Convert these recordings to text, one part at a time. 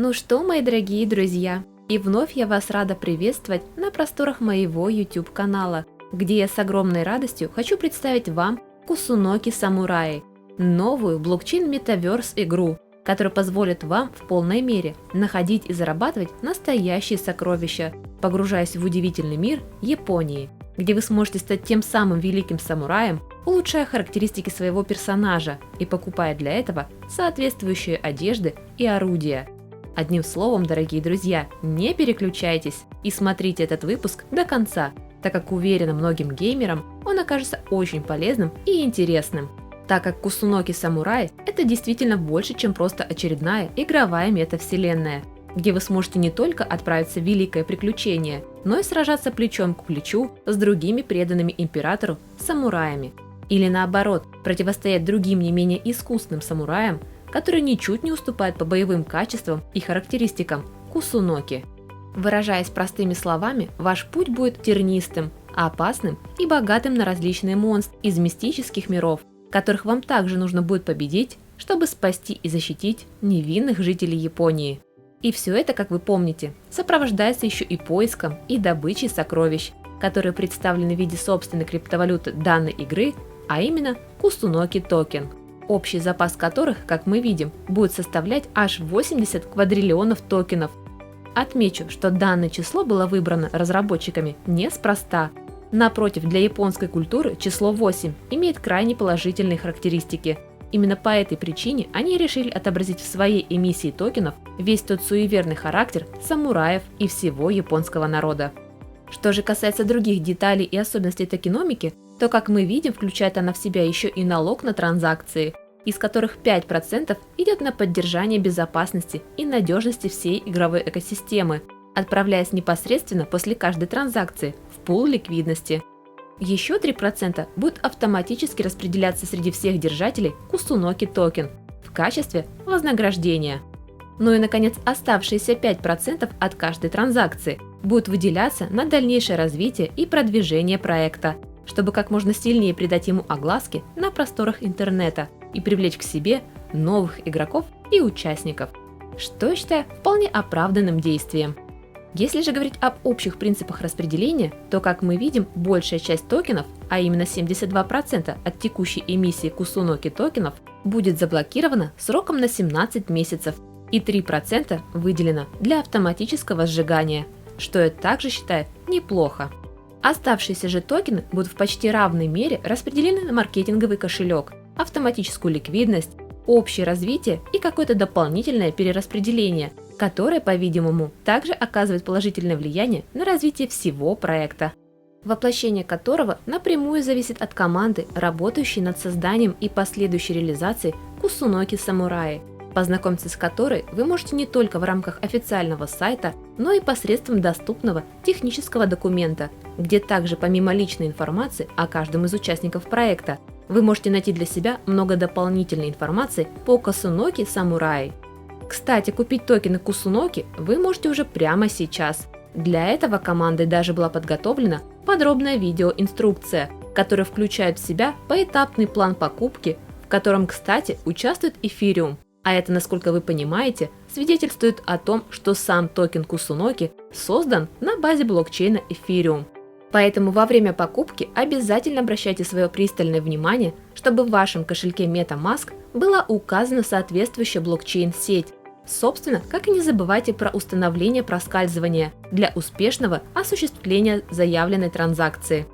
Ну что, мои дорогие друзья, и вновь я вас рада приветствовать на просторах моего YouTube канала, где я с огромной радостью хочу представить вам Кусуноки Самураи, новую блокчейн-метаверс игру, которая позволит вам в полной мере находить и зарабатывать настоящие сокровища, погружаясь в удивительный мир Японии, где вы сможете стать тем самым великим самураем, улучшая характеристики своего персонажа и покупая для этого соответствующие одежды и орудия. Одним словом, дорогие друзья, не переключайтесь и смотрите этот выпуск до конца, так как уверена, многим геймерам он окажется очень полезным и интересным, так как Кусуноки Самурай – это действительно больше, чем просто очередная игровая метавселенная, где вы сможете не только отправиться в великое приключение, но и сражаться плечом к плечу с другими преданными императору самураями. Или наоборот, противостоять другим не менее искусным самураям, которые ничуть не уступают по боевым качествам и характеристикам Кусуноки. Выражаясь простыми словами, ваш путь будет тернистым, опасным и богатым на различные монстры из мистических миров, которых вам также нужно будет победить, чтобы спасти и защитить невинных жителей Японии. И все это, как вы помните, сопровождается еще и поиском и добычей сокровищ, которые представлены в виде собственной криптовалюты данной игры, а именно Кусуноки токен, общий запас которых, как мы видим, будет составлять аж 80 квадриллионов токенов. Отмечу, что данное число было выбрано разработчиками неспроста. Напротив, для японской культуры число 8 имеет крайне положительные характеристики. Именно по этой причине они решили отобразить в своей эмиссии токенов весь тот суеверный характер самураев и всего японского народа. Что же касается других деталей и особенностей токеномики, то, как мы видим, включает она в себя еще и налог на транзакции, из которых 5% идет на поддержание безопасности и надежности всей игровой экосистемы, отправляясь непосредственно после каждой транзакции в пул ликвидности. Еще 3% будут автоматически распределяться среди всех держателей Кусуноки токен в качестве вознаграждения. Ну и, наконец, оставшиеся 5% от каждой транзакции будут выделяться на дальнейшее развитие и продвижение проекта, чтобы как можно сильнее придать ему огласки на просторах интернета и привлечь к себе новых игроков и участников, что я считаю вполне оправданным действием. Если же говорить об общих принципах распределения, то, как мы видим, большая часть токенов, а именно 72% от текущей эмиссии Кусуноки токенов, будет заблокирована сроком на 17 месяцев, и 3% выделено для автоматического сжигания, что я также считаю неплохо. Оставшиеся же токены будут в почти равной мере распределены на маркетинговый кошелек, автоматическую ликвидность, общее развитие и какое-то дополнительное перераспределение, которое, по-видимому, также оказывает положительное влияние на развитие всего проекта, воплощение которого напрямую зависит от команды, работающей над созданием и последующей реализацией Кусуноки Самураи, познакомиться с которой вы можете не только в рамках официального сайта, но и посредством доступного технического документа, где также помимо личной информации о каждом из участников проекта, вы можете найти для себя много дополнительной информации по Кусуноки Самураи. Кстати, купить токены Кусуноки вы можете уже прямо сейчас. Для этого командой даже была подготовлена подробная видеоинструкция, которая включает в себя поэтапный план покупки, в котором, кстати, участвует эфириум. А это, насколько вы понимаете, свидетельствует о том, что сам токен Кусуноки создан на базе блокчейна эфириум. Поэтому во время покупки обязательно обращайте свое пристальное внимание, чтобы в вашем кошельке MetaMask была указана соответствующая блокчейн-сеть. Собственно, как и не забывайте про установление проскальзывания для успешного осуществления заявленной транзакции.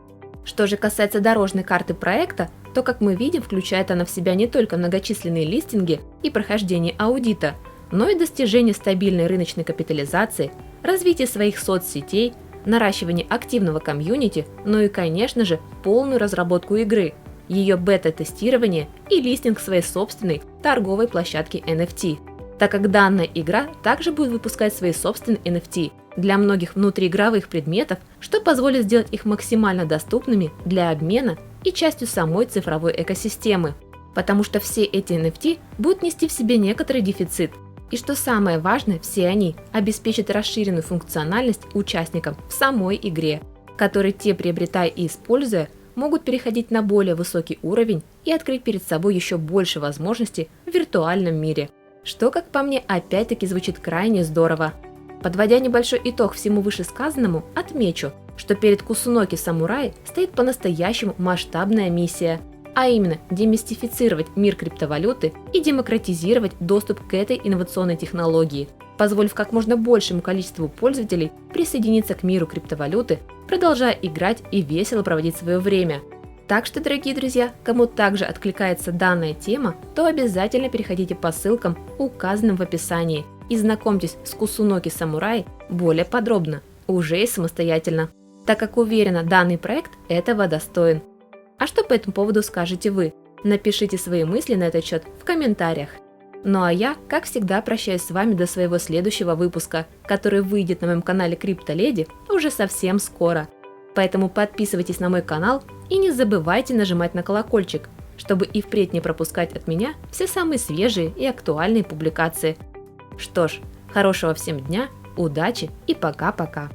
Что же касается дорожной карты проекта, то, как мы видим, включает она в себя не только многочисленные листинги и прохождение аудита, но и достижение стабильной рыночной капитализации, развитие своих соцсетей, наращивание активного комьюнити, ну и, конечно же, полную разработку игры, ее бета-тестирование и листинг своей собственной торговой площадки NFT, так как данная игра также будет выпускать свои собственные NFT для многих внутриигровых предметов, что позволит сделать их максимально доступными для обмена и частью самой цифровой экосистемы, потому что все эти NFT будут нести в себе некоторый дефицит. И что самое важное, все они обеспечат расширенную функциональность участникам в самой игре, которые те, приобретая и используя, могут переходить на более высокий уровень и открыть перед собой еще больше возможностей в виртуальном мире. что, как по мне, опять-таки звучит крайне здорово. Подводя небольшой итог всему вышесказанному, отмечу, что перед Кусуноки Самурай стоит по-настоящему масштабная миссия, а именно демистифицировать мир криптовалюты и демократизировать доступ к этой инновационной технологии, позволив как можно большему количеству пользователей присоединиться к миру криптовалюты, продолжая играть и весело проводить свое время. Так что, дорогие друзья, кому также откликается данная тема, то обязательно переходите по ссылкам, указанным в описании, и знакомьтесь с Кусуноки Самурай более подробно, уже и самостоятельно, так как уверена, данный проект этого достоин. А что по этому поводу скажете вы? Напишите свои мысли на этот счет в комментариях. Ну а я, как всегда, прощаюсь с вами до своего следующего выпуска, который выйдет на моем канале CryptoLady уже совсем скоро. Поэтому подписывайтесь на мой канал и не забывайте нажимать на колокольчик, чтобы и впредь не пропускать от меня все самые свежие и актуальные публикации. Что ж, хорошего всем дня, удачи и пока-пока!